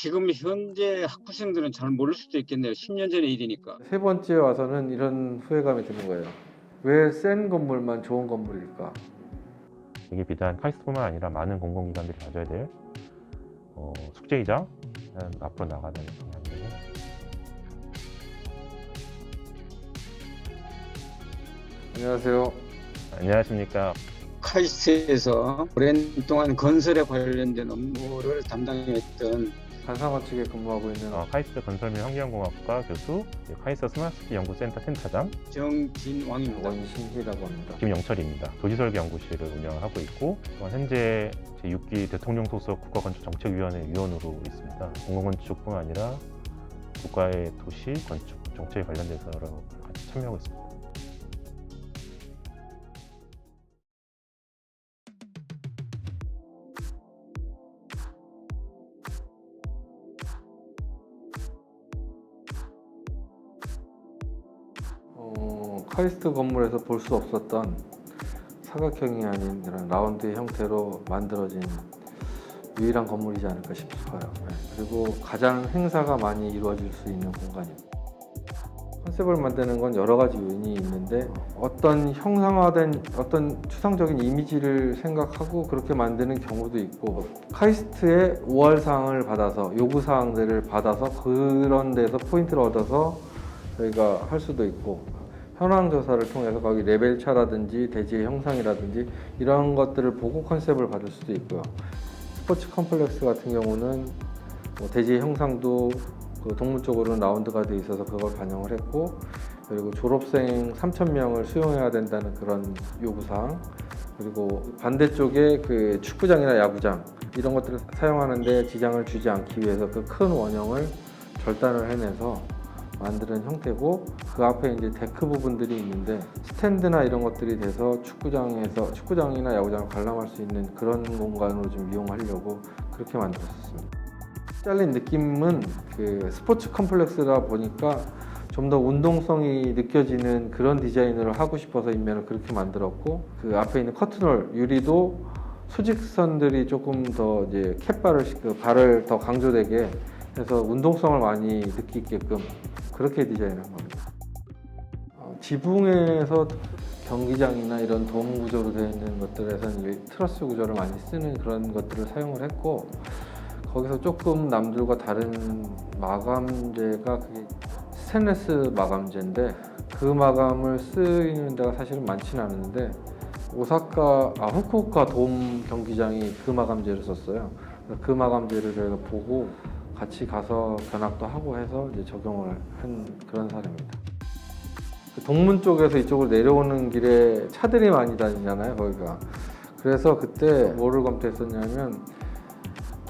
지금 현재 학부생들은 잘 모를 수도 있겠네요. 10년 전의 일이니까. 세 번째 와서는 이런 후회감이 드는 거예요. 왜 센 건물만 좋은 건물일까? 이게 비단 카이스트뿐만 아니라 많은 공공기관들이 가져야 될 숙제이자 앞으로 나가는 방향이에요. 안녕하세요. 안녕하십니까. 카이스트에서 오랜 동안 건설에 관련된 업무를 담당했던 관상원 측에 근무하고 있는 카이스트 건설 및 환경공학과 교수, 카이스트 스마트시티 연구센터 센터장 정진왕입니다. 원신희라고 합니다. 김영철입니다. 도시설계연구실을 운영하고 있고 또한 현재 제6기 대통령 소속 국가건축정책위원회 위원으로 있습니다. 공공건축뿐만 아니라 국가의 도시 건축 정책에 관련돼서 여러 같이 참여하고 있습니다. 카이스트 건물에서 볼 수 없었던 사각형이 아닌 이런 라운드의 형태로 만들어진 유일한 건물이지 않을까 싶어요. 그리고 가장 행사가 많이 이루어질 수 있는 공간입니다. 컨셉을 만드는 건 여러 가지 요인이 있는데 어떤 형상화된 어떤 추상적인 이미지를 생각하고 그렇게 만드는 경우도 있고 카이스트의 5할사항을 받아서 요구사항들을 받아서 그런 데서 포인트를 얻어서 저희가 할 수도 있고 현황 조사를 통해서 거기 레벨차라든지 대지의 형상이라든지 이런 것들을 보고 컨셉을 받을 수도 있고요. 스포츠 컴플렉스 같은 경우는 대지의 형상도 그 동물 쪽으로는 라운드가 돼 있어서 그걸 반영을 했고 그리고 졸업생 3,000명을 수용해야 된다는 그런 요구사항 그리고 반대쪽에 그 축구장이나 야구장 이런 것들을 사용하는데 지장을 주지 않기 위해서 그 큰 원형을 절단을 해내서 만드는 형태고 그 앞에 이제 데크 부분들이 있는데 스탠드나 이런 것들이 돼서 축구장이나 야구장을 관람할 수 있는 그런 공간으로 좀 이용하려고 그렇게 만들었습니다. 잘린 느낌은 그 스포츠 컴플렉스라 보니까 좀 더 운동성이 느껴지는 그런 디자인을 하고 싶어서 인면을 그렇게 만들었고 그 앞에 있는 커튼홀 유리도 수직선들이 조금 더 이제 캣바를 그 발을 더 강조되게 해서 운동성을 많이 느끼게끔 그렇게 디자인한 겁니다. 지붕에서 경기장이나 이런 돔 구조로 되어 있는 것들에서는 트러스 구조를 많이 쓰는 그런 것들을 사용을 했고 거기서 조금 남들과 다른 마감재가 그게 스테인리스 마감재인데 그 마감을 쓰이는 데가 사실은 많지는 않은데 후쿠오카 돔 경기장이 그 마감재를 썼어요. 그 마감재를 저희가 보고 같이 가서 견학도 하고 해서 이제 적용을 한 그런 사례입니다. 동문 쪽에서 이쪽으로 내려오는 길에 차들이 많이 다니잖아요, 거기가. 그래서 그때 뭐를 검토했었냐면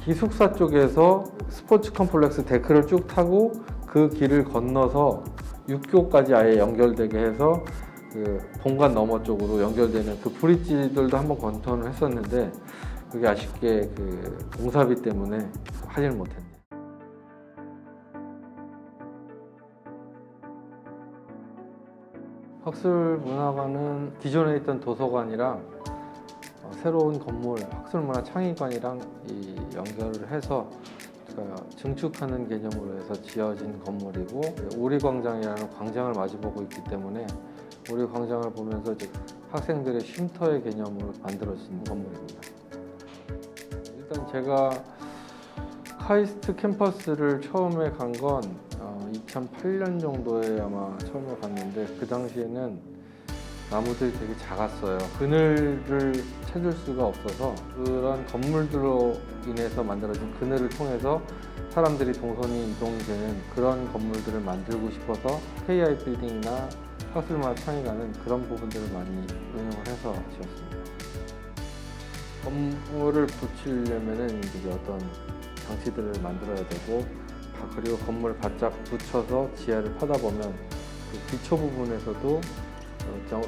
기숙사 쪽에서 스포츠 컴플렉스 데크를 쭉 타고 그 길을 건너서 육교까지 아예 연결되게 해서 그 본관 너머 쪽으로 연결되는 그 브릿지들도 한번 검토를 했었는데 그게 아쉽게 그 공사비 때문에 하지는 못했네요. 학술문화관은 기존에 있던 도서관이랑 새로운 건물, 학술문화창의관이랑 연결을 해서 증축하는 개념으로 해서 지어진 건물이고 오리광장이라는 광장을 마주보고 있기 때문에 오리광장을 보면서 이제 학생들의 쉼터의 개념으로 만들어진 건물입니다. 일단 제가 카이스트 캠퍼스를 처음에 간 건 2008년 정도에 아마 처음에 갔는데 그 당시에는 나무들이 되게 작았어요. 그늘을 찾을 수가 없어서 그런 건물들로 인해서 만들어진 그늘을 통해서 사람들이 동선이 이동이 되는 그런 건물들을 만들고 싶어서 KI 빌딩이나 학술문화 창의관은 그런 부분들을 많이 응용을 해서 지었습니다. 건물을 붙이려면은 이제 어떤 장치들을 만들어야 되고 그리고 건물을 바짝 붙여서 지하를 파다 보면 그 기초 부분에서도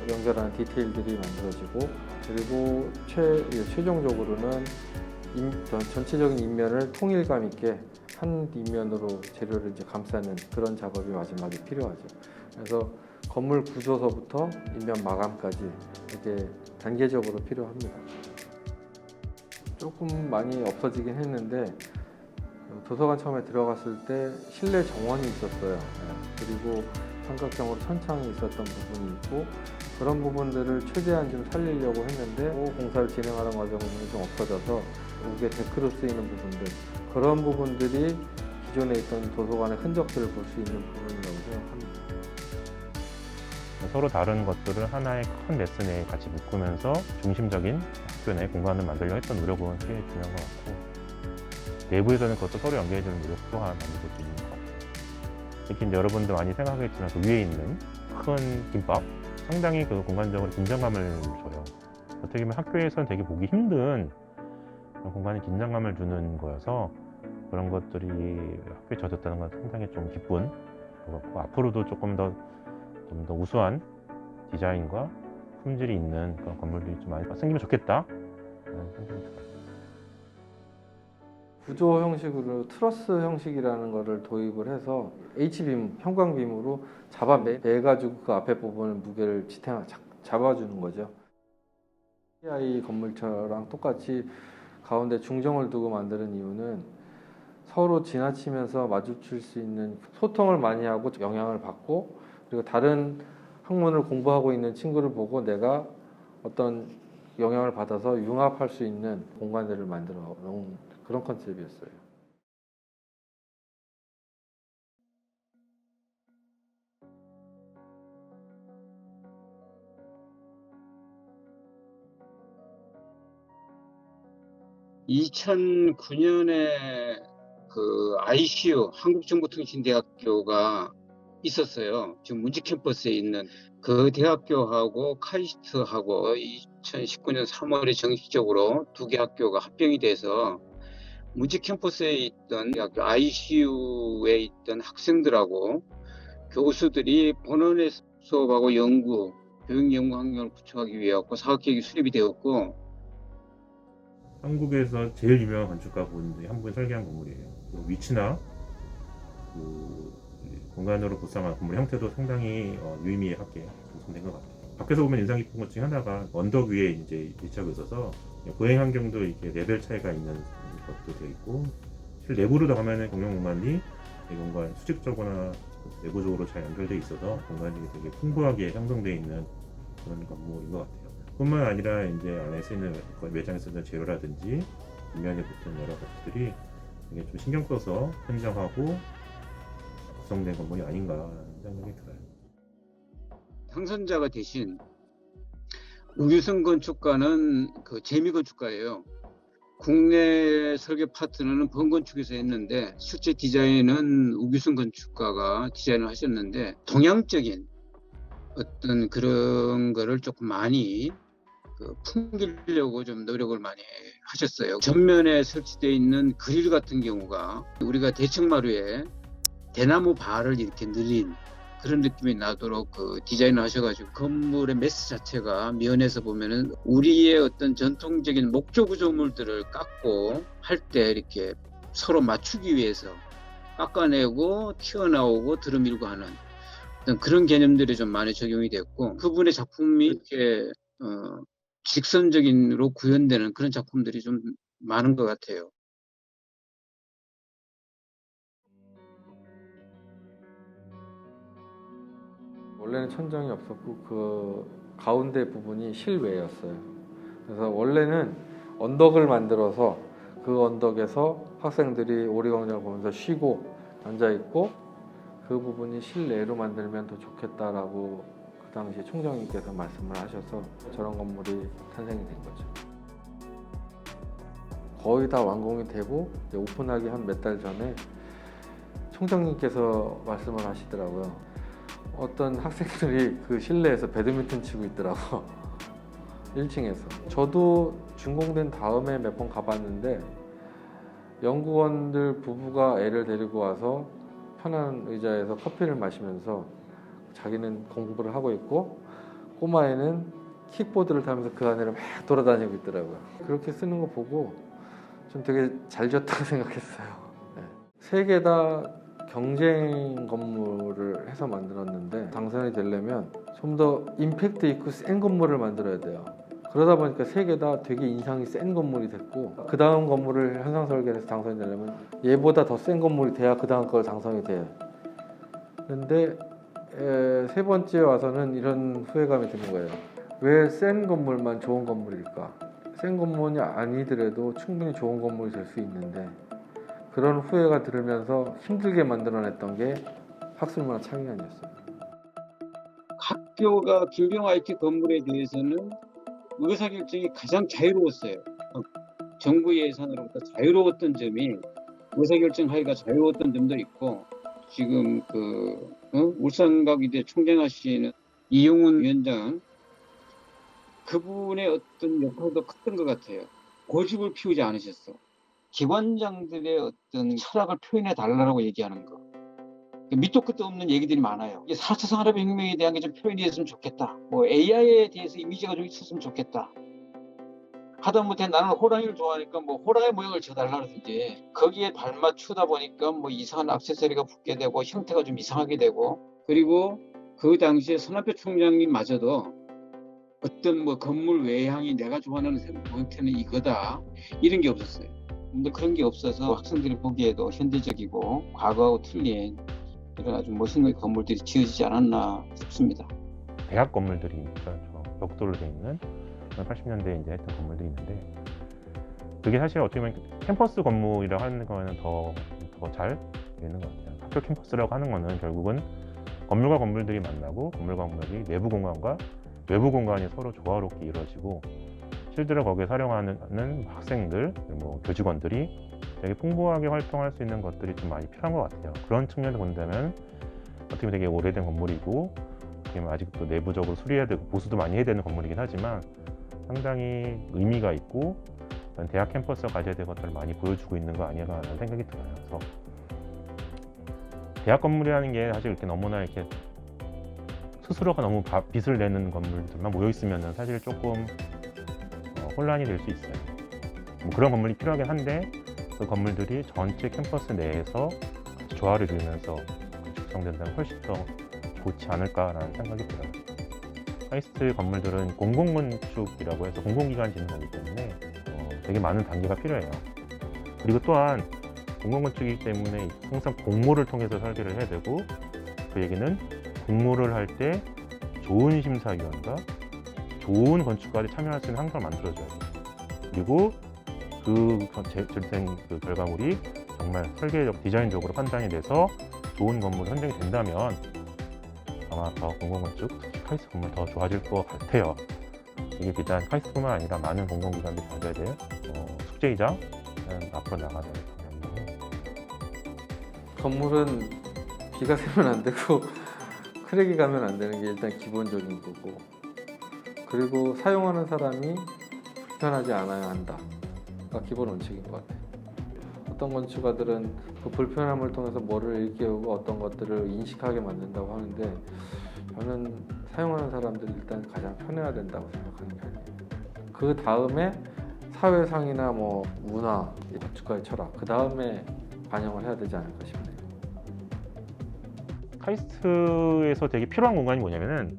연결하는 디테일들이 만들어지고 그리고 최종적으로는 전체적인 인면을 통일감 있게 한 뒷면으로 재료를 이제 감싸는 그런 작업이 마지막에 필요하죠. 그래서 건물 구조서부터 인면 마감까지 이렇게 단계적으로 필요합니다. 조금 많이 없어지긴 했는데 도서관 처음에 들어갔을 때 실내 정원이 있었어요. 그리고 삼각형으로 천창이 있었던 부분이 있고 그런 부분들을 최대한 좀 살리려고 했는데 공사를 진행하는 과정이 좀 없어져서 이게 데크로 쓰이는 부분들 그런 부분들이 기존에 있던 도서관의 흔적들을 볼 수 있는 부분이라고 생각합니다. 서로 다른 것들을 하나의 큰 레슨에 같이 묶으면서 중심적인 학교 내 공간을 만들려고 했던 노력은 꽤 중요한 것 같고 내부에서는 그것도 서로 연계해주는 노력 또한 많이 볼 수 있는 것 같아요. 특히 이제 여러분도 많이 생각하겠지만 그 위에 있는 큰 김밥 상당히 그 공간적으로 긴장감을 줘요. 어떻게 보면 학교에서는 되게 보기 힘든 그런 공간에 긴장감을 주는 거여서 그런 것들이 학교에 젖었다는 건 상당히 좀 기쁜 것 같고 앞으로도 좀 더 우수한 디자인과 품질이 있는 그런 건물들이 좀 많이 생기면 좋겠다 라는 생각이 들어요. 구조 형식으로 트러스 형식이라는 거를 도입을 해서 H빔, 형광빔으로 매가지고 그 앞에 부분을 무게를 잡아주는 거죠. TI 건물처랑 똑같이 가운데 중정을 두고 만드는 이유는 서로 지나치면서 마주칠 수 있는 소통을 많이 하고 영향을 받고 그리고 다른 학문을 공부하고 있는 친구를 보고 내가 어떤 영향을 받아서 융합할 수 있는 공간들을 만들어 놓은 그런 컨셉이었어요. (2009년에) 그 ICU 한국정보통신대학교가 있었어요. 지금 문지 캠퍼스에 있는 그 대학교하고 카이스트하고 2019년 3월에 정식적으로 두 개 학교가 합병이 돼서 문지 캠퍼스에 있던 대학교 ICU에 있던 학생들하고 교수들이 본원의 수업하고 교육 연구 환경을 구축하기 위해 사학계획이 수립이 되었고 한국에서 제일 유명한 건축가분들이 한국에 설계한 건물이에요. 그 위치나 그 공간으로 구성한 건물 형태도 상당히 유의미하게 구성된 것 같아요. 밖에서 보면 인상 깊은 것 중에 하나가 언덕 위에 이제 위치하고 있어서 보행 환경도 이렇게 레벨 차이가 있는 것도 되어 있고 실 내부로 들어가면 공용 공간이 공간 수직적으로나 내부적으로 잘 연결되어 있어서 공간이 되게 풍부하게 형성되어 있는 그런 건물인 것 같아요. 뿐만 아니라 이제 안에 쓰이는 매장에 쓰는 재료라든지 뒷면에 붙은 여러 것들이 되게 좀 신경 써서 선정하고 구성된 건물이 아닌가 하는 생각이 들어요. 당선자가 되신 우규성 건축가는 그 재미건축가예요. 국내 설계 파트너는 번건축에서 했는데 실제 디자인은 우규성 건축가가 디자인을 하셨는데 동양적인 어떤 그런 거를 조금 많이 풍기려고 좀 노력을 많이 하셨어요. 전면에 설치되어 있는 그릴 같은 경우가 우리가 대청마루에 대나무 발을 이렇게 늘린 그런 느낌이 나도록 디자인을 하셔가지고 건물의 메스 자체가 면에서 보면은 우리의 어떤 전통적인 목조 구조물들을 깎고 할 때 이렇게 서로 맞추기 위해서 깎아내고 튀어나오고 들어밀고 하는 어떤 그런 개념들이 좀 많이 적용이 됐고 그분의 작품이 이렇게 직선적인으로 구현되는 그런 작품들이 좀 많은 것 같아요. 원래는 천정이 없었고 그 가운데 부분이 실외였어요. 그래서 원래는 언덕을 만들어서 그 언덕에서 학생들이 오리광장을 보면서 쉬고 앉아있고 그 부분이 실내로 만들면 더 좋겠다라고 그 당시 총장님께서 말씀을 하셔서 저런 건물이 탄생이 된 거죠. 거의 다 완공이 되고 이제 오픈하기 한 몇 달 전에 총장님께서 말씀을 하시더라고요. 어떤 학생들이 그 실내에서 배드민턴 치고 있더라고. 1층에서. 저도 준공된 다음에 몇 번 가봤는데 연구원들 부부가 애를 데리고 와서 편한 의자에서 커피를 마시면서 자기는 공부를 하고 있고 꼬마애는 킥보드를 타면서 그 안에를 막 돌아다니고 있더라고요. 그렇게 쓰는 거 보고 좀 되게 잘 지었다고 생각했어요. 네. 3개 다 경쟁 건물을 해서 만들었는데 당선이 되려면 좀 더 임팩트 있고 센 건물을 만들어야 돼요. 그러다 보니까 세 개 다 되게 인상이 센 건물이 됐고 그 다음 건물을 현상 설계해서 당선이 되려면 얘보다 더 센 건물이 돼야 그 다음 걸 당선이 돼요. 그런데 세 번째 와서는 이런 후회감이 드는 거예요. 왜 센 건물만 좋은 건물일까? 센 건물이 아니더라도 충분히 좋은 건물이 될 수 있는데 그런 후회가 들으면서 힘들게 만들어냈던 게 학술문화 창의관이었어요. 학교가 김병 IT 건물에 대해서는 의사결정이 가장 자유로웠어요. 정부 예산으로부터 자유로웠던 점이 의사결정하기가 자유로웠던 점도 있고 지금 울산과기대 총장하시는 이용훈 위원장 그분의 어떤 역할도 컸던 것 같아요. 고집을 피우지 않으셨어. 기관장들의 어떤 철학을 표현해 달라고 얘기하는 거. 밑도 끝도 없는 얘기들이 많아요. 4차 산업혁명에 대한 게 좀 표현이 됐으면 좋겠다. 뭐 AI에 대해서 이미지가 좀 있었으면 좋겠다. 하다못해 나는 호랑이를 좋아하니까 뭐 호랑이 모양을 쳐달라든지 거기에 발맞추다 보니까 뭐 이상한 액세서리가 붙게 되고 형태가 좀 이상하게 되고 그리고 그 당시에 손학규 총장님마저도 어떤 뭐 건물 외향이 내가 좋아하는 형태는 이거다 이런 게 없었어요. 근데 그런 게 없어서 학생들이 보기에도 현대적이고 과거하고 틀린 이런 아주 멋있는 건물들이 지어지지 않았나 싶습니다. 대학 건물들이 벽돌로 되어 있는 80년대에 이제 했던 건물들이 있는데 그게 사실 어떻게 보면 캠퍼스 건물이라고 하는 거는 더 잘 되는 것 같아요. 학교 캠퍼스라고 하는 거는 결국은 건물과 건물들이 만나고 건물과 건물이 내부 공간과 외부 공간이 서로 조화롭게 이루어지고 실제로 거기에 사용하는 학생들, 뭐 교직원들이 되게 풍부하게 활동할 수 있는 것들이 좀 많이 필요한 것 같아요. 그런 측면에서 본다면 어떻게 보면 되게 오래된 건물이고 아직도 내부적으로 수리해야 되고 보수도 많이 해야 되는 건물이긴 하지만 상당히 의미가 있고 대학 캠퍼스가 가져야 될 것들을 많이 보여주고 있는 거 아니야라는 생각이 들어요. 그래서 대학 건물이라는 게 사실 이렇게 너무나 이렇게 스스로가 너무 빚을 내는 건물들만 모여 있으면 사실 조금 혼란이 될 수 있어요. 뭐 그런 건물이 필요하긴 한데 그 건물들이 전체 캠퍼스 내에서 조화를 이루면서 구성된다면 훨씬 더 좋지 않을까라는 생각이 들어요. 카이스트 건물들은 공공건축이라고 해서 공공기관이 짓는 거기 때문에 되게 많은 단계가 필요해요. 그리고 또한 공공건축이기 때문에 항상 공모를 통해서 설계를 해야 되고 그 얘기는 공모를 할 때 좋은 심사위원과 좋은 건축가들이 참여할 수 있는 환경을 만들어줘야 돼요. 그리고 그 재생 결과물이 정말 설계적, 디자인적으로 판단이 돼서 좋은 건물이 선정이 된다면 아마 더 공공건축, 특히 카이스트 건물 더 좋아질 것 같아요. 이게 비단 카이스트뿐만 아니라 많은 공공기관들이 가져야 될 숙제이자 앞으로 나가야 될 방향이에요. 건물은 비가 새면 안 되고 크랙이 가면 안 되는 게 일단 기본적인 거고 그리고 사용하는 사람이 불편하지 않아야 한다가 기본 원칙인 것 같아요. 어떤 건축가들은 그 불편함을 통해서 뭐를 일깨우고 어떤 것들을 인식하게 만든다고 하는데 저는 사용하는 사람들이 일단 가장 편해야 된다고 생각하는 게 아니에요. 그 다음에 사회상이나 뭐 문화, 건축가의 철학 그 다음에 반영을 해야 되지 않을까 싶네요. 카이스트에서 되게 필요한 공간이 뭐냐면은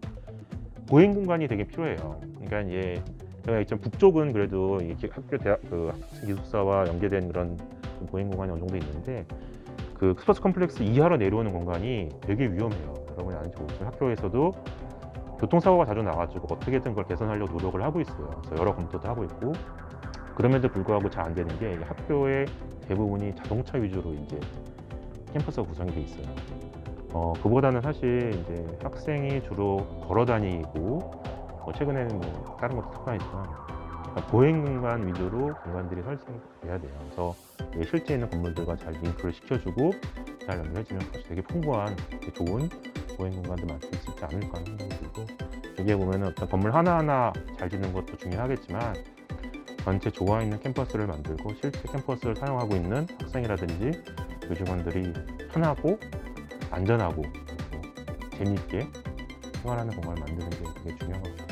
보행 공간이 되게 필요해요. 그러니까 제가 있던 북쪽은 그래도 학교 대학 학생 기숙사와 연계된 그런 보행 공간이 어느 정도 있는데 그 스포츠 컴플렉스 이하로 내려오는 공간이 되게 위험해요. 여러분이 아는지 모르지만 학교에서도 교통사고가 자주 나가지고 어떻게든 그걸 개선하려고 노력을 하고 있어요. 그래서 여러 검토도 하고 있고 그럼에도 불구하고 잘 안 되는 게 학교의 대부분이 자동차 위주로 이제 캠퍼스가 구성이 돼 있어요. 그보다는 사실 이제 학생이 주로 걸어 다니고 최근에는 뭐 다른 것도 특화했지만 보행 공간 위주로 공간들이 설정돼야 돼요. 그래서 실제 있는 건물들과 잘 링크를 시켜주고 잘 연결해주면 되게 풍부한 되게 좋은 보행 공간도 만들 수 있지 않을까 하는 생각이 들고 여기에 보면 어떤 건물 하나하나 잘 짓는 것도 중요하겠지만 전체 조화 있는 캠퍼스를 만들고 실제 캠퍼스를 사용하고 있는 학생이라든지 교직원들이 편하고 안전하고 재미있게 생활하는 공간을 만드는 게 되게 중요한 것 같아요.